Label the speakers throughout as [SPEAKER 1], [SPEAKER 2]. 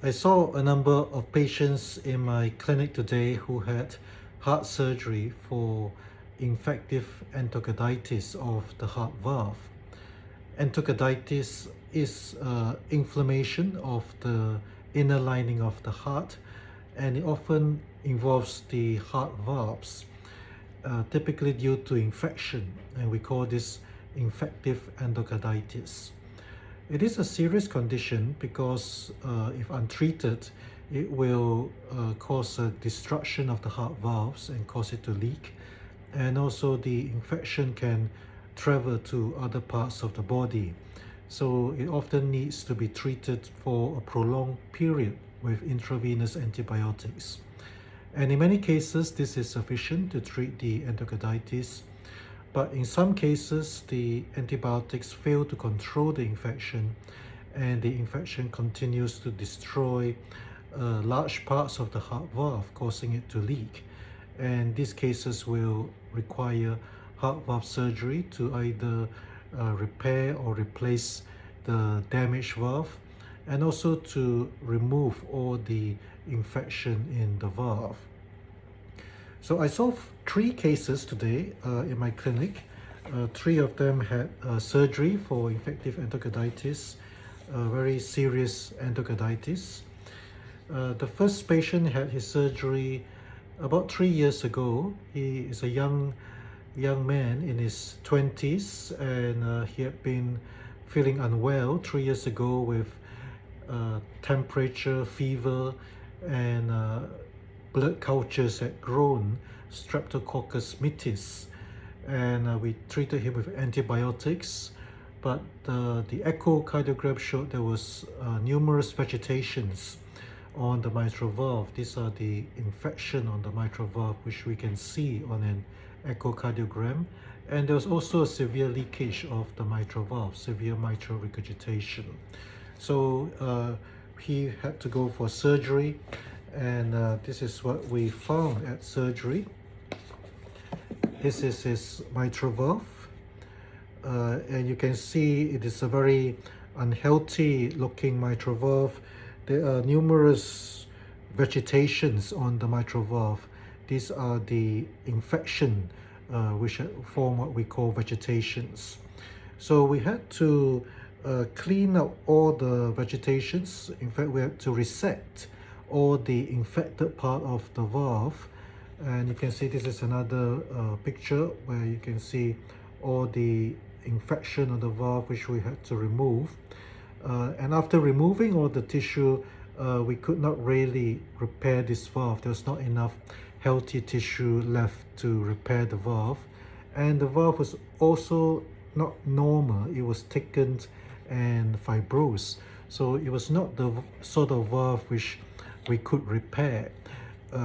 [SPEAKER 1] I saw a number of patients in my clinic today who had heart surgery for infective endocarditis of the heart valve. Endocarditis is inflammation of the inner lining of the heart, and it often involves the heart valves, typically due to infection, and we call this infective endocarditis. It is a serious condition because if untreated, it will cause a destruction of the heart valves and cause it to leak. And also the infection can travel to other parts of the body. So it often needs to be treated for a prolonged period with intravenous antibiotics. And in many cases, this is sufficient to treat the endocarditis. But in some cases, the antibiotics fail to control the infection, and the infection continues to destroy large parts of the heart valve, causing it to leak. And these cases will require heart valve surgery to either repair or replace the damaged valve, and also to remove all the infection in the valve. So I saw three cases today in my clinic. Three of them had surgery for infective endocarditis, very serious endocarditis. The first patient had his surgery about 3 years ago. He is a young man in his 20s, and he had been feeling unwell 3 years ago with temperature, fever, and blood cultures had grown Streptococcus mitis, and we treated him with antibiotics, but the echocardiogram showed there was numerous vegetations on the mitral valve. These are the infection on the mitral valve, which we can see on an echocardiogram, and there was also a severe leakage of the mitral valve, severe mitral regurgitation. So he had to go for surgery, and this is what we found at surgery. This is his mitral valve, and you can see it is a very unhealthy looking mitral valve. There are numerous vegetations on the mitral valve. These are the infection which form what we call vegetations. So we had to clean up all the vegetations. In fact, we had to resect all the infected part of the valve, and you can see this is another picture where you can see all the infection of the valve which we had to remove, and after removing all the tissue, we could not really repair this valve. There was not enough healthy tissue left to repair the valve, and the valve was also not normal. It was thickened and fibrosed, so it was not the sort of valve which we could repair.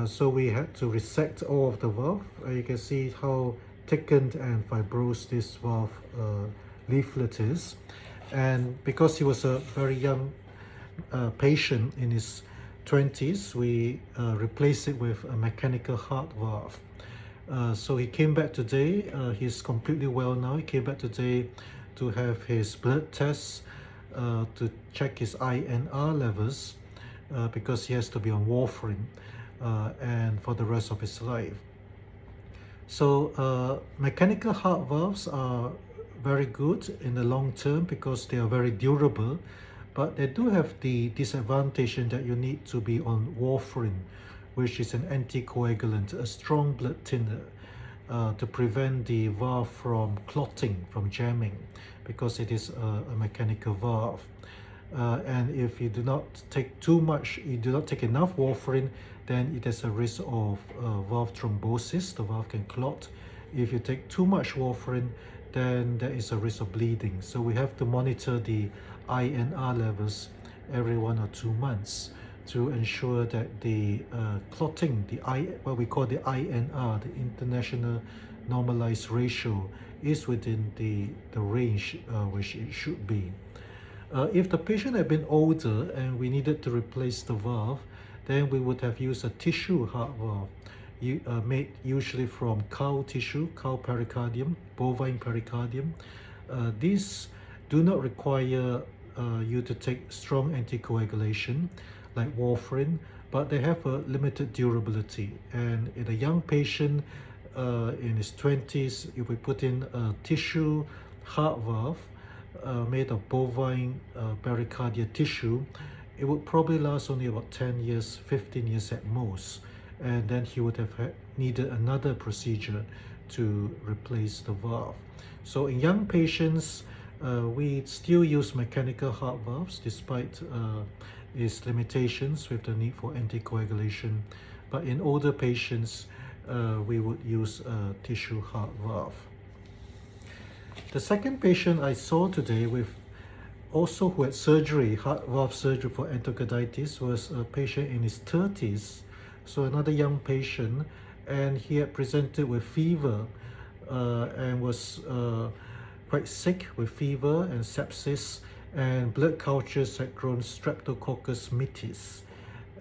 [SPEAKER 1] So we had to resect all of the valve. You can see how thickened and fibrosed this valve leaflet is. And because he was a very young patient in his 20s, we replaced it with a mechanical heart valve. So he came back today. He's completely well now. He came back today to have his blood tests, to check his INR levels, because he has to be on warfarin and for the rest of his life. So mechanical heart valves are very good in the long term because they are very durable, but they do have the disadvantage that you need to be on warfarin, which is an anticoagulant, a strong blood thinner, to prevent the valve from clotting, from jamming, because it is a mechanical valve. And if you do not take too much, you do not take enough warfarin, then it has a risk of valve thrombosis. The valve can clot. If you take too much warfarin, then there is a risk of bleeding. So we have to monitor the INR levels every 1 or 2 months to ensure that the clotting, what we call the INR, the International Normalized Ratio, is within the range which it should be. If the patient had been older and we needed to replace the valve, then we would have used a tissue heart valve, made usually from cow tissue, cow pericardium, bovine pericardium. These do not require you to take strong anticoagulation. like warfarin, but they have a limited durability. And in a young patient in his 20s, if we put in a tissue heart valve made of bovine pericardial tissue, it would probably last only about 10 years, 15 years at most. And then he would have needed another procedure to replace the valve. So in young patients, we still use mechanical heart valves despite its limitations with the need for anticoagulation. But in older patients, we would use a tissue heart valve. The second patient I saw today with also who had surgery, heart valve surgery for endocarditis, was a patient in his 30s, so another young patient, and he had presented with fever and was quite sick with fever and sepsis, and blood cultures had grown Streptococcus mitis.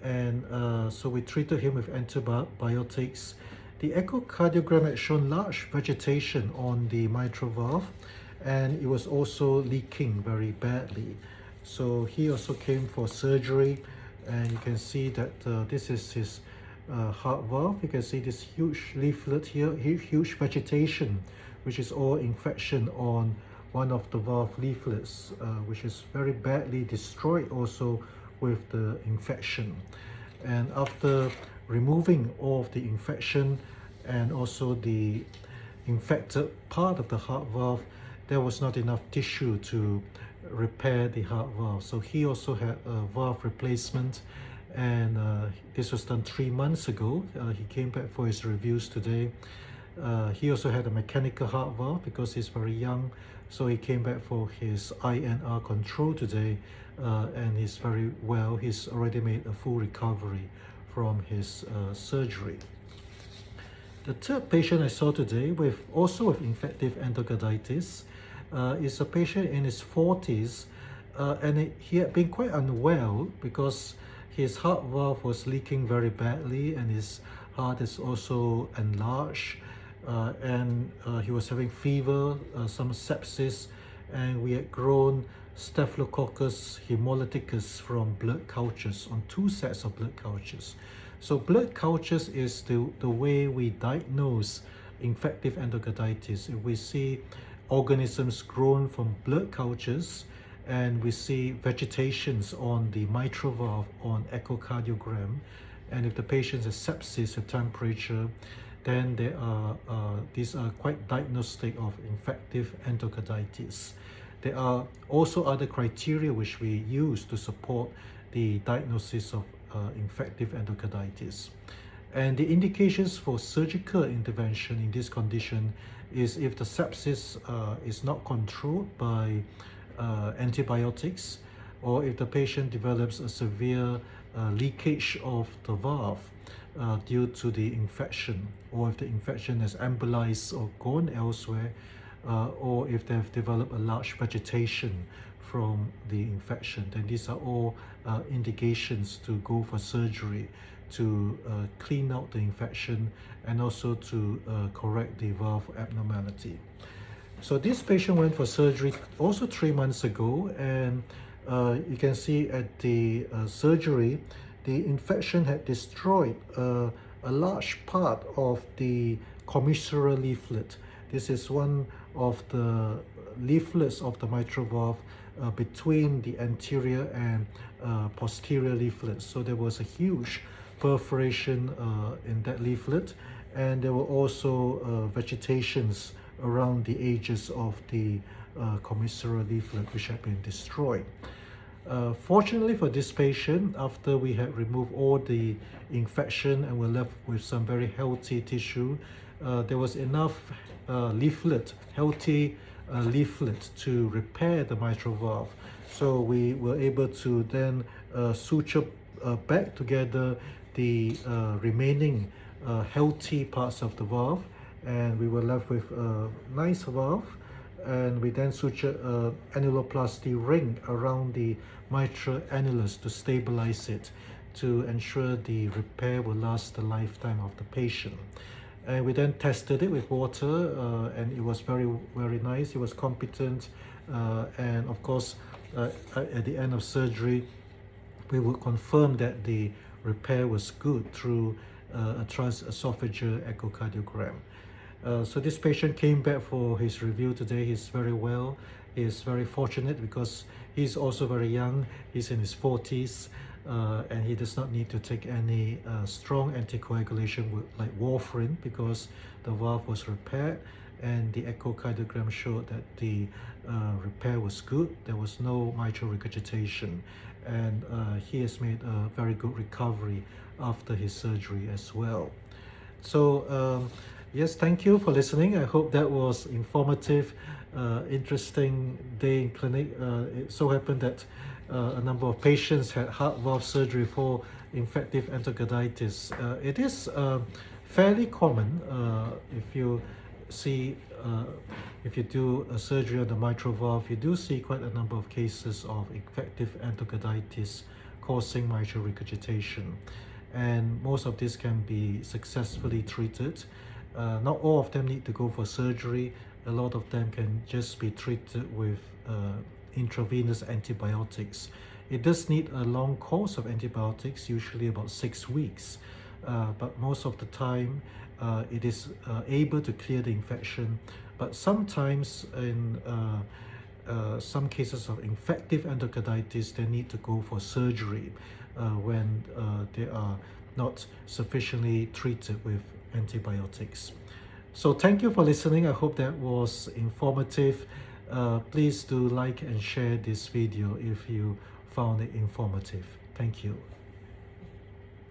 [SPEAKER 1] And so we treated him with antibiotics. The echocardiogram had shown large vegetation on the mitral valve, and it was also leaking very badly. So he also came for surgery, and you can see that this is his heart valve. You can see this huge leaflet here, huge vegetation, which is all infection on one of the valve leaflets, which is very badly destroyed also with the infection. And after removing all of the infection and also the infected part of the heart valve, there was not enough tissue to repair the heart valve. So he also had a valve replacement, and this was done 3 months ago. He came back for his reviews today. He also had a mechanical heart valve because he's very young, so he came back for his INR control today, and he's very well. He's already made a full recovery from his surgery. The third patient I saw today also with infective endocarditis is a patient in his 40s, and he had been quite unwell because his heart valve was leaking very badly, and his heart is also enlarged, and he was having fever, some sepsis, and we had grown Staphylococcus hemolyticus from blood cultures on 2 sets of blood cultures. So blood cultures is the way we diagnose infective endocarditis. If we see organisms grown from blood cultures, and we see vegetations on the mitral valve on echocardiogram, and if the patient has sepsis, a temperature, then these are quite diagnostic of infective endocarditis. There are also other criteria which we use to support the diagnosis of infective endocarditis. And the indications for surgical intervention in this condition is if the sepsis is not controlled by antibiotics, or if the patient develops a severe leakage of the valve due to the infection, or if the infection has embolized or gone elsewhere, or if they have developed a large vegetation from the infection, then these are all indications to go for surgery to clean out the infection and also to correct the valve abnormality. So this patient went for surgery also 3 months ago, and you can see at the surgery, the infection had destroyed a large part of the commissural leaflet. This is one of the leaflets of the mitral valve between the anterior and posterior leaflets. So there was a huge perforation in that leaflet, and there were also vegetations around the edges of the commissural leaflet which had been destroyed. Fortunately for this patient, after we had removed all the infection and were left with some very healthy tissue, there was enough healthy leaflet to repair the mitral valve. So we were able to then suture back together the remaining healthy parts of the valve, and we were left with a nice valve. And we then sutured an annuloplasty ring around the mitral annulus to stabilize it, to ensure the repair will last the lifetime of the patient. And we then tested it with water, and it was very, very nice. It was competent, and of course, at the end of surgery, we would confirm that the repair was good through a transesophageal echocardiogram. So this patient came back for his review today. He's very well. He's very fortunate because he's also very young. He's in his 40s, and he does not need to take any strong anticoagulation like warfarin because the valve was repaired, and the echocardiogram showed that the repair was good. There was no mitral regurgitation, and he has made a very good recovery after his surgery as well. So yes, thank you for listening. I hope that was informative, interesting day in clinic. It so happened that a number of patients had heart valve surgery for infective endocarditis. It is fairly common if you see, if you do a surgery on the mitral valve, you do see quite a number of cases of infective endocarditis causing mitral regurgitation. And most of this can be successfully treated. Not all of them need to go for surgery. A lot of them can just be treated with intravenous antibiotics. It does need a long course of antibiotics, usually about 6 weeks. But most of the time, it is able to clear the infection. But sometimes in some cases of infective endocarditis, they need to go for surgery when they are not sufficiently treated with antibiotics. So thank you for listening. I hope that was informative. Please do like and share this video if you found it informative. Thank you.